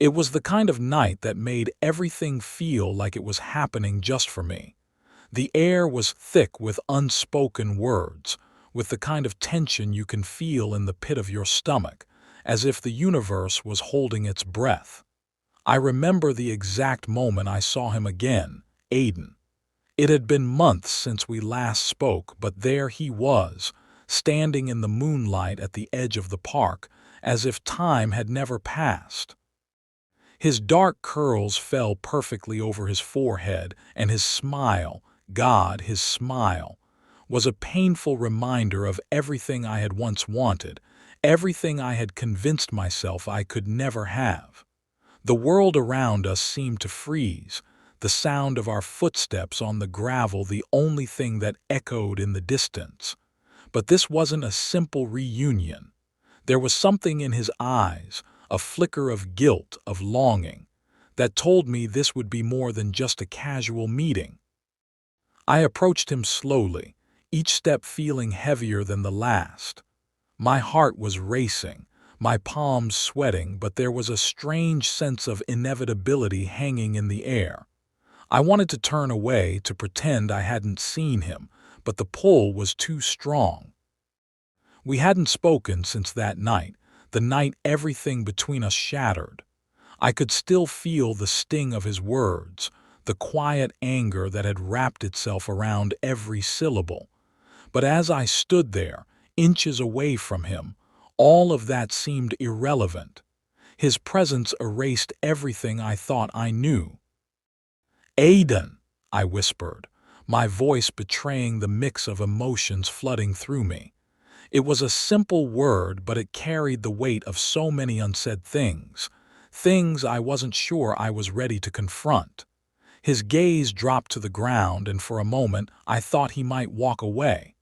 It was the kind of night that made everything feel like it was happening just for me. The air was thick with unspoken words, with the kind of tension you can feel in the pit of your stomach, as if the universe was holding its breath. I remember the exact moment I saw him again, Aiden. It had been months since we last spoke, but there he was, standing in the moonlight at the edge of the park, as if time had never passed. His dark curls fell perfectly over his forehead, and his smile, God, his smile, was a painful reminder of everything I had once wanted, everything I had convinced myself I could never have. The world around us seemed to freeze, the sound of our footsteps on the gravel the only thing that echoed in the distance. But this wasn't a simple reunion. There was something in his eyes, a flicker of guilt, of longing, that told me this would be more than just a casual meeting. I approached him slowly, each step feeling heavier than the last. My heart was racing, my palms sweating, but there was a strange sense of inevitability hanging in the air. I wanted to turn away, to pretend I hadn't seen him, but the pull was too strong. We hadn't spoken since that night, the night everything between us shattered. I could still feel the sting of his words, the quiet anger that had wrapped itself around every syllable. But as I stood there, inches away from him, all of that seemed irrelevant. His presence erased everything I thought I knew. "Aiden," I whispered, my voice betraying the mix of emotions flooding through me. It was a simple word, but it carried the weight of so many unsaid things I wasn't sure I was ready to confront. His gaze dropped to the ground, and for a moment I thought he might walk away.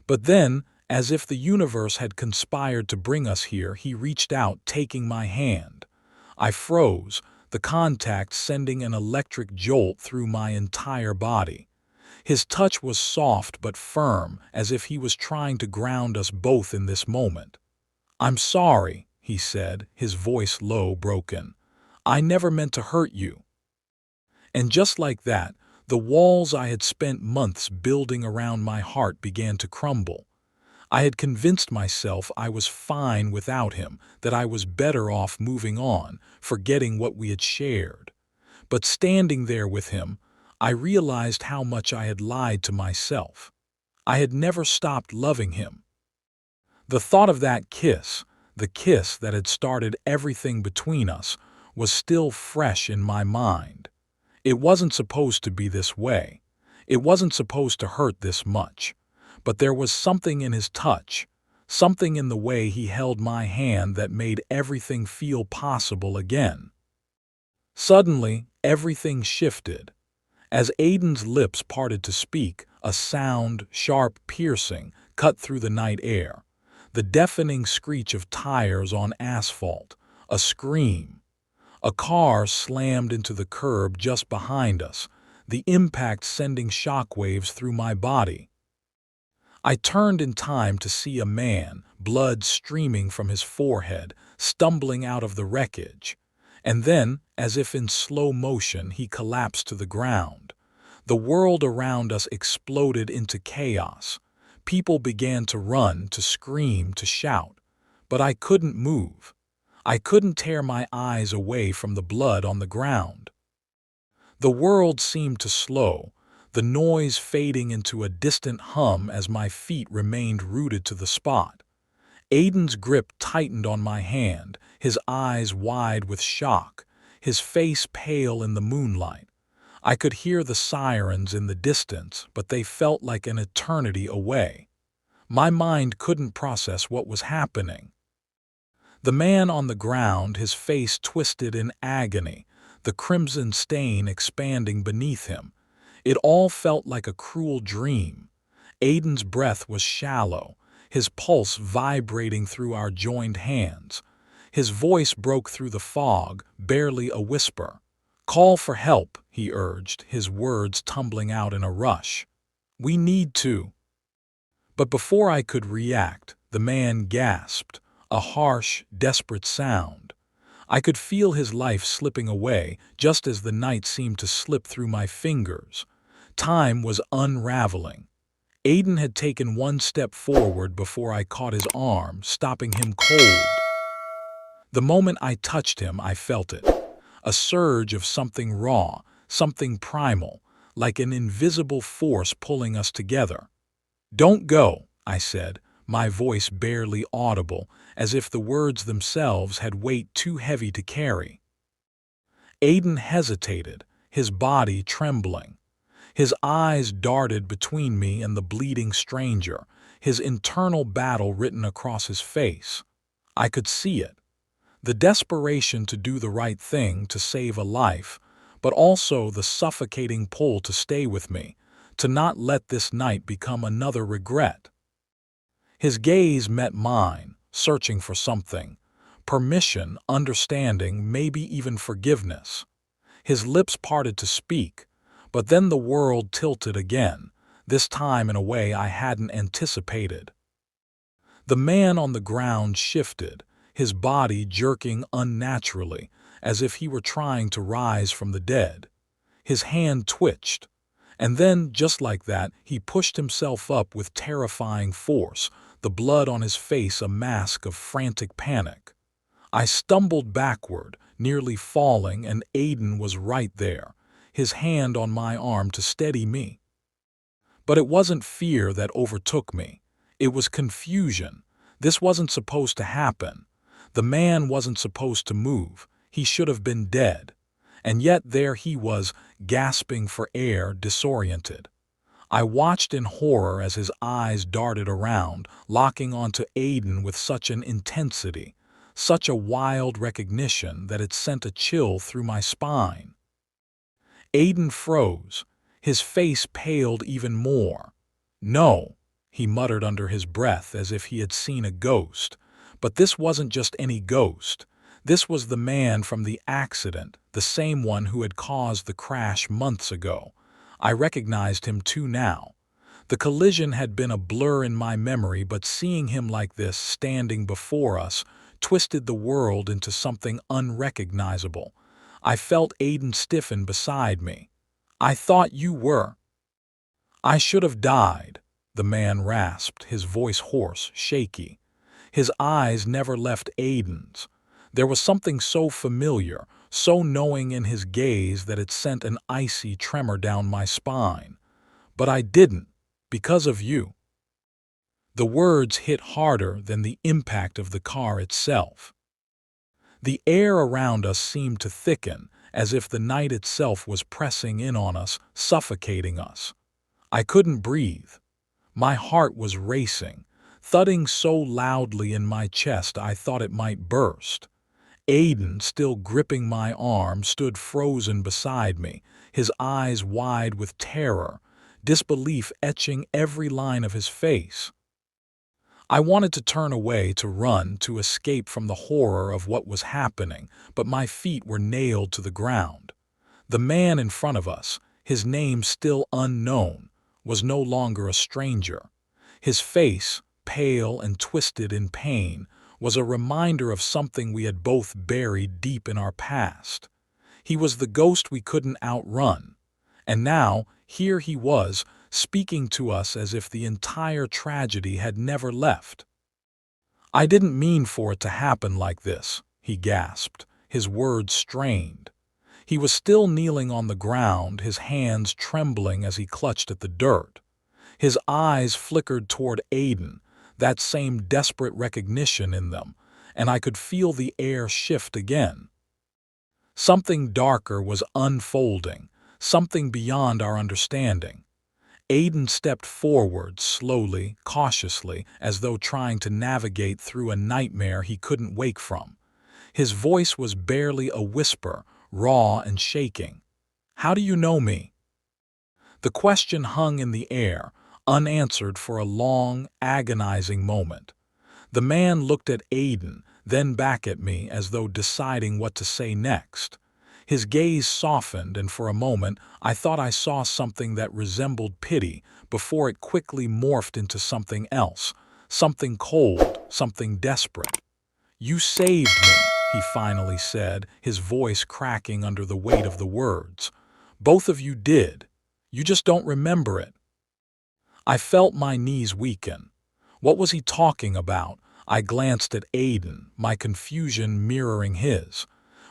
But then, as if the universe had conspired to bring us here, he reached out, taking my hand. I froze, the contact sending an electric jolt through my entire body. His touch was soft but firm, as if he was trying to ground us both in this moment. "I'm sorry," he said, his voice low, broken. "I never meant to hurt you." And just like that, the walls I had spent months building around my heart began to crumble. I had convinced myself I was fine without him, that I was better off moving on, forgetting what we had shared. But standing there with him, I realized how much I had lied to myself. I had never stopped loving him. The thought of that kiss, the kiss that had started everything between us, was still fresh in my mind. It wasn't supposed to be this way. It wasn't supposed to hurt this much. But there was something in his touch, something in the way he held my hand that made everything feel possible again. Suddenly, everything shifted. As Aiden's lips parted to speak, a sound, sharp, piercing, cut through the night air. The deafening screech of tires on asphalt, a scream. A car slammed into the curb just behind us, the impact sending shockwaves through my body. I turned in time to see a man, blood streaming from his forehead, stumbling out of the wreckage. And then, as if in slow motion, he collapsed to the ground. The world around us exploded into chaos. People began to run, to scream, to shout. But I couldn't move. I couldn't tear my eyes away from the blood on the ground. The world seemed to slow, the noise fading into a distant hum as my feet remained rooted to the spot. Aiden's grip tightened on my hand, his eyes wide with shock, his face pale in the moonlight. I could hear the sirens in the distance, but they felt like an eternity away. My mind couldn't process what was happening. The man on the ground, his face twisted in agony, the crimson stain expanding beneath him. It all felt like a cruel dream. Aiden's breath was shallow, his pulse vibrating through our joined hands. His voice broke through the fog, barely a whisper. "Call for help," he urged, his words tumbling out in a rush. "We need to." But before I could react, the man gasped, a harsh, desperate sound. I could feel his life slipping away just as the night seemed to slip through my fingers. Time was unraveling. Aiden had taken one step forward before I caught his arm, stopping him cold. The moment I touched him, I felt it. A surge of something raw, something primal, like an invisible force pulling us together. "Don't go," I said, my voice barely audible, as if the words themselves had weight too heavy to carry. Aiden hesitated, his body trembling. His eyes darted between me and the bleeding stranger, his internal battle written across his face. I could see it. The desperation to do the right thing to save a life, but also the suffocating pull to stay with me, to not let this night become another regret. His gaze met mine, searching for something. Permission, understanding, maybe even forgiveness. His lips parted to speak, but then the world tilted again, this time in a way I hadn't anticipated. The man on the ground shifted, his body jerking unnaturally, as if he were trying to rise from the dead. His hand twitched, and then, just like that, he pushed himself up with terrifying force, the blood on his face a mask of frantic panic. I stumbled backward, nearly falling, and Aiden was right there, his hand on my arm to steady me. But it wasn't fear that overtook me. It was confusion. This wasn't supposed to happen. The man wasn't supposed to move. He should have been dead. And yet there he was, gasping for air, disoriented. I watched in horror as his eyes darted around, locking onto Aiden with such an intensity, such a wild recognition that it sent a chill through my spine. Aiden froze. His face paled even more. "No," he muttered under his breath as if he had seen a ghost. But this wasn't just any ghost. This was the man from the accident, the same one who had caused the crash months ago. I recognized him too now. The collision had been a blur in my memory, but seeing him like this, standing before us, twisted the world into something unrecognizable. I felt Aiden stiffen beside me. "I thought you were." "I should have died," the man rasped, his voice hoarse, shaky. His eyes never left Aiden's. There was something so familiar, so knowing in his gaze that it sent an icy tremor down my spine. "But I didn't, because of you." The words hit harder than the impact of the car itself. The air around us seemed to thicken, as if the night itself was pressing in on us, suffocating us. I couldn't breathe. My heart was racing, thudding so loudly in my chest I thought it might burst. Aiden, still gripping my arm, stood frozen beside me, his eyes wide with terror, disbelief etching every line of his face. I wanted to turn away, to run, to escape from the horror of what was happening, but my feet were nailed to the ground. The man in front of us, his name still unknown, was no longer a stranger. His face, pale and twisted in pain, was a reminder of something we had both buried deep in our past. He was the ghost we couldn't outrun. And now, here he was, speaking to us as if the entire tragedy had never left. "I didn't mean for it to happen like this," he gasped, his words strained. He was still kneeling on the ground, his hands trembling as he clutched at the dirt. His eyes flickered toward Aiden, that same desperate recognition in them, and I could feel the air shift again. Something darker was unfolding, something beyond our understanding. Aiden stepped forward, slowly, cautiously, as though trying to navigate through a nightmare he couldn't wake from. His voice was barely a whisper, raw and shaking. "How do you know me?" The question hung in the air, unanswered for a long, agonizing moment. The man looked at Aiden, then back at me as though deciding what to say next. His gaze softened, and for a moment I thought I saw something that resembled pity before it quickly morphed into something else, something cold, something desperate. "You saved me," he finally said, his voice cracking under the weight of the words. Both of you did. You just don't remember it. I felt my knees weaken. What was he talking about? I glanced at Aiden, my confusion mirroring his.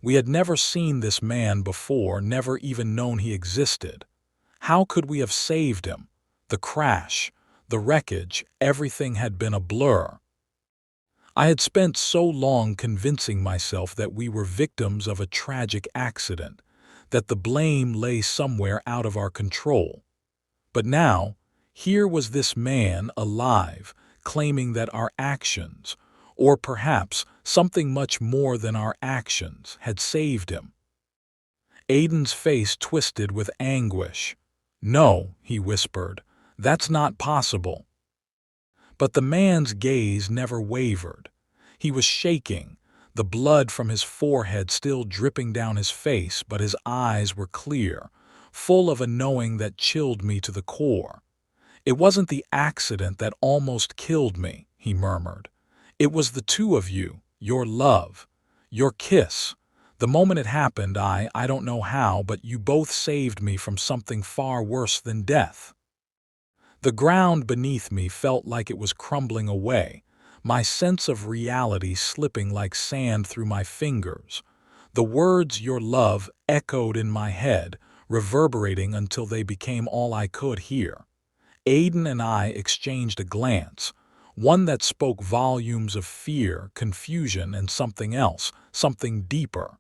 We had never seen this man before, never even known he existed. How could we have saved him? The crash, the wreckage, everything had been a blur. I had spent so long convincing myself that we were victims of a tragic accident, that the blame lay somewhere out of our control. But now, here was this man alive, claiming that our actions, or perhaps something much more than our actions, had saved him. Aiden's face twisted with anguish. "No," he whispered, "that's not possible." But the man's gaze never wavered. He was shaking, the blood from his forehead still dripping down his face, but his eyes were clear, full of a knowing that chilled me to the core. "It wasn't the accident that almost killed me," he murmured. "It was the two of you, your love, your kiss. The moment it happened, I don't know how, but you both saved me from something far worse than death." The ground beneath me felt like it was crumbling away, my sense of reality slipping like sand through my fingers. The words "your love" echoed in my head, reverberating until they became all I could hear. Aiden and I exchanged a glance, one that spoke volumes of fear, confusion, and something else, something deeper.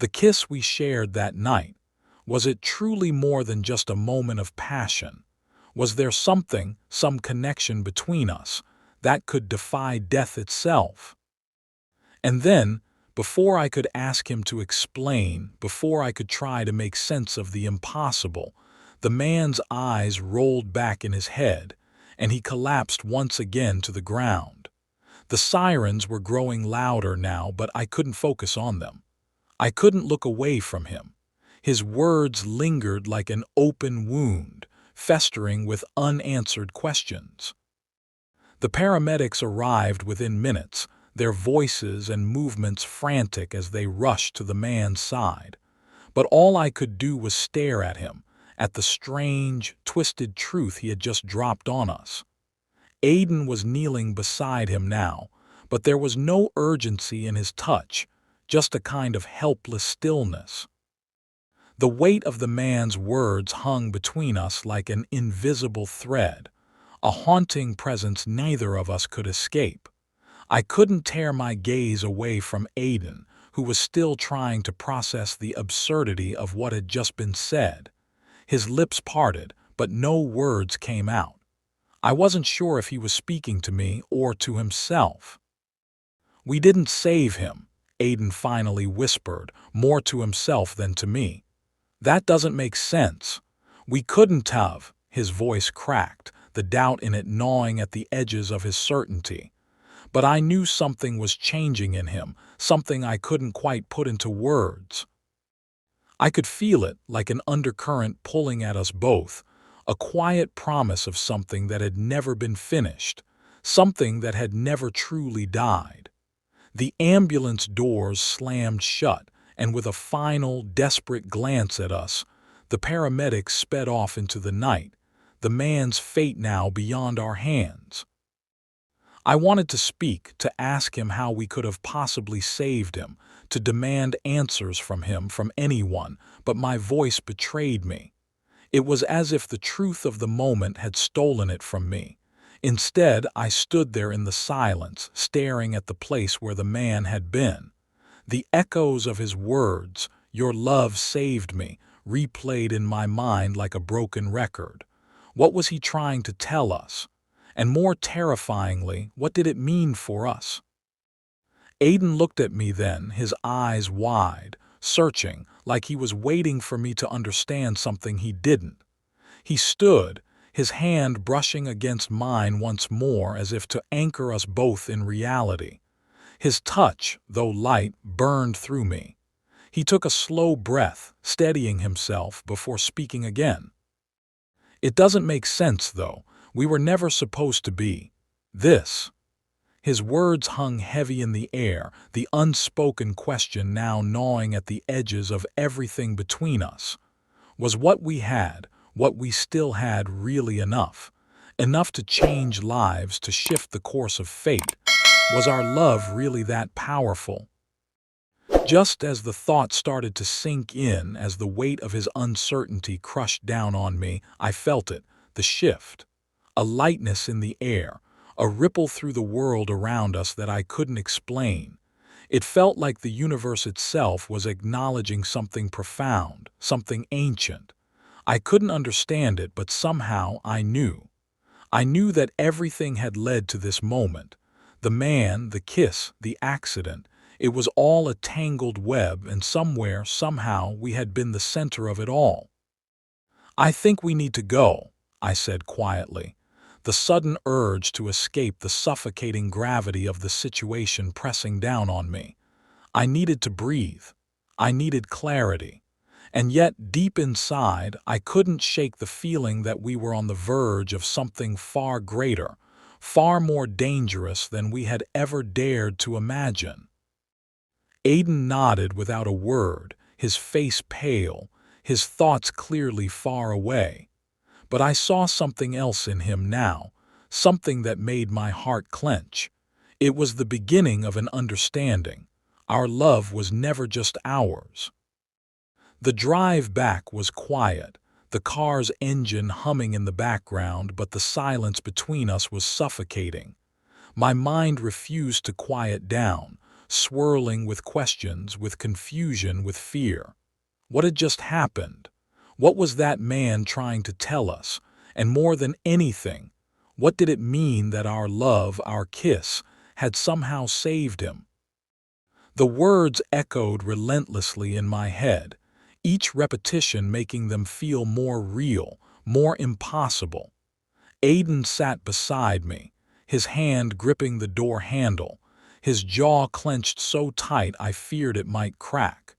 The kiss we shared that night, was it truly more than just a moment of passion? Was there something, some connection between us, that could defy death itself? And then, before I could ask him to explain, before I could try to make sense of the impossible, the man's eyes rolled back in his head, and he collapsed once again to the ground. The sirens were growing louder now, but I couldn't focus on them. I couldn't look away from him. His words lingered like an open wound, festering with unanswered questions. The paramedics arrived within minutes, their voices and movements frantic as they rushed to the man's side. But all I could do was stare at him, at the strange, twisted truth he had just dropped on us. Aiden was kneeling beside him now, but there was no urgency in his touch, just a kind of helpless stillness. The weight of the man's words hung between us like an invisible thread, a haunting presence neither of us could escape. I couldn't tear my gaze away from Aiden, who was still trying to process the absurdity of what had just been said. His lips parted, but no words came out. I wasn't sure if he was speaking to me or to himself. "We didn't save him," Aiden finally whispered, more to himself than to me. "That doesn't make sense. We couldn't have," his voice cracked, the doubt in it gnawing at the edges of his certainty. But I knew something was changing in him, something I couldn't quite put into words. I could feel it like an undercurrent pulling at us both, a quiet promise of something that had never been finished, something that had never truly died. The ambulance doors slammed shut, and with a final, desperate glance at us, the paramedics sped off into the night, the man's fate now beyond our hands. I wanted to speak, to ask him how we could have possibly saved him, to demand answers from him, from anyone, but my voice betrayed me. It was as if the truth of the moment had stolen it from me. Instead, I stood there in the silence, staring at the place where the man had been. The echoes of his words, "Your love saved me," replayed in my mind like a broken record. What was he trying to tell us? And more terrifyingly, what did it mean for us? Aiden looked at me then, his eyes wide, searching, like he was waiting for me to understand something he didn't. He stood, his hand brushing against mine once more as if to anchor us both in reality. His touch, though light, burned through me. He took a slow breath, steadying himself before speaking again. "It doesn't make sense, though. We were never supposed to be this." His words hung heavy in the air, the unspoken question now gnawing at the edges of everything between us. Was what we had, what we still had, really enough? Enough to change lives, to shift the course of fate? Was our love really that powerful? Just as the thought started to sink in, as the weight of his uncertainty crushed down on me, I felt it, the shift. A lightness in the air, a ripple through the world around us that I couldn't explain. It felt like the universe itself was acknowledging something profound, something ancient. I couldn't understand it, but somehow I knew. I knew that everything had led to this moment. The man, the kiss, the accident. It was all a tangled web, and somewhere, somehow, we had been the center of it all. "I think we need to go," I said quietly, the sudden urge to escape the suffocating gravity of the situation pressing down on me. I needed to breathe. I needed clarity. And yet, deep inside, I couldn't shake the feeling that we were on the verge of something far greater, far more dangerous than we had ever dared to imagine. Aiden nodded without a word, his face pale, his thoughts clearly far away. But I saw something else in him now, something that made my heart clench. It was the beginning of an understanding. Our love was never just ours. The drive back was quiet, the car's engine humming in the background, but the silence between us was suffocating. My mind refused to quiet down, swirling with questions, with confusion, with fear. What had just happened? What was that man trying to tell us? And more than anything, what did it mean that our love, our kiss, had somehow saved him? The words echoed relentlessly in my head, each repetition making them feel more real, more impossible. Aiden sat beside me, his hand gripping the door handle, his jaw clenched so tight I feared it might crack.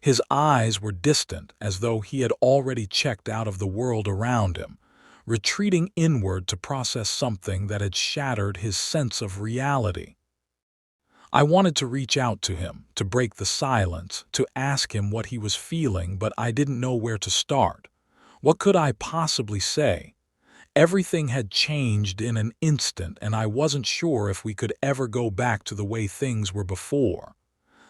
His eyes were distant, as though he had already checked out of the world around him, retreating inward to process something that had shattered his sense of reality. I wanted to reach out to him, to break the silence, to ask him what he was feeling, but I didn't know where to start. What could I possibly say? Everything had changed in an instant, and I wasn't sure if we could ever go back to the way things were before.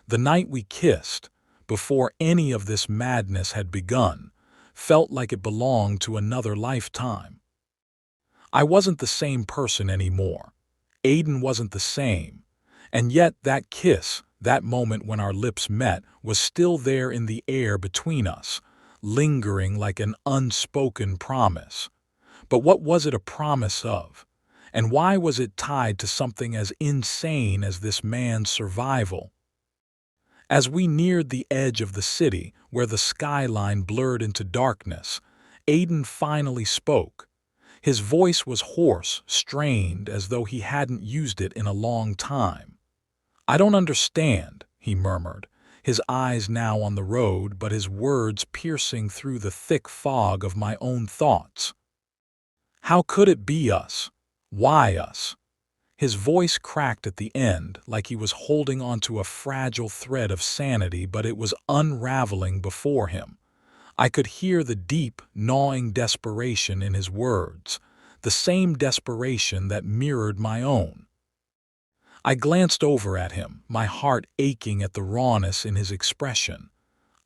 The night we kissed, before any of this madness had begun, felt like it belonged to another lifetime. I wasn't the same person anymore. Aiden wasn't the same. And yet that kiss, that moment when our lips met, was still there in the air between us, lingering like an unspoken promise. But what was it a promise of? And why was it tied to something as insane as this man's survival? As we neared the edge of the city, where the skyline blurred into darkness, Aiden finally spoke. His voice was hoarse, strained, as though he hadn't used it in a long time. "I don't understand," he murmured, his eyes now on the road, but his words piercing through the thick fog of my own thoughts. "How could it be us? Why us?" His voice cracked at the end, like he was holding onto a fragile thread of sanity, but it was unraveling before him. I could hear the deep, gnawing desperation in his words, the same desperation that mirrored my own. I glanced over at him, my heart aching at the rawness in his expression.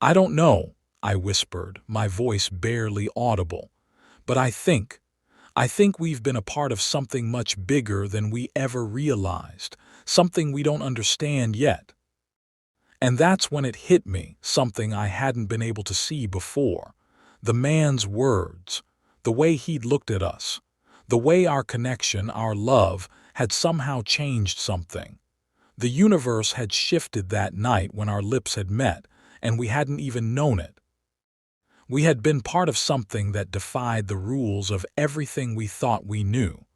"I don't know," I whispered, my voice barely audible. "But I think we've been a part of something much bigger than we ever realized, something we don't understand yet." And that's when it hit me, something I hadn't been able to see before. The man's words, the way he'd looked at us, the way our connection, our love, had somehow changed something. The universe had shifted that night when our lips had met, and we hadn't even known it. We had been part of something that defied the rules of everything we thought we knew.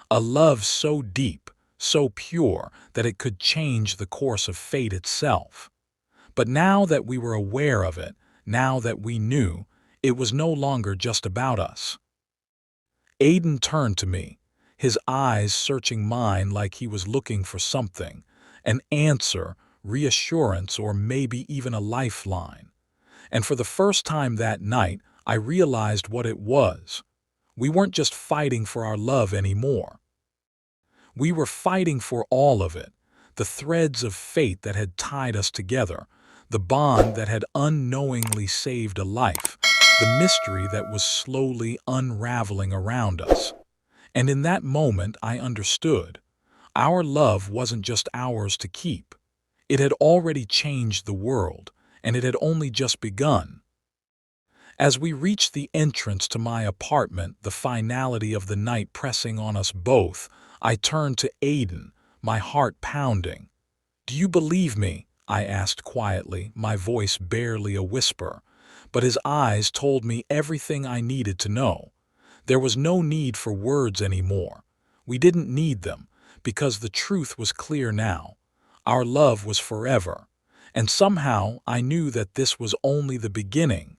A love so deep, so pure, that it could change the course of fate itself. But now that we were aware of it, now that we knew, it was no longer just about us. Aiden turned to me, his eyes searching mine like he was looking for something, an answer, reassurance, or maybe even a lifeline. And for the first time that night, I realized what it was. We weren't just fighting for our love anymore. We were fighting for all of it, the threads of fate that had tied us together, the bond that had unknowingly saved a life, the mystery that was slowly unraveling around us. And in that moment, I understood. Our love wasn't just ours to keep. It had already changed the world, and it had only just begun. As we reached the entrance to my apartment, the finality of the night pressing on us both, I turned to Aiden, my heart pounding. "Do you believe me?" I asked quietly, my voice barely a whisper. But his eyes told me everything I needed to know. There was no need for words anymore. We didn't need them, because the truth was clear now. Our love was forever. And somehow I knew that this was only the beginning.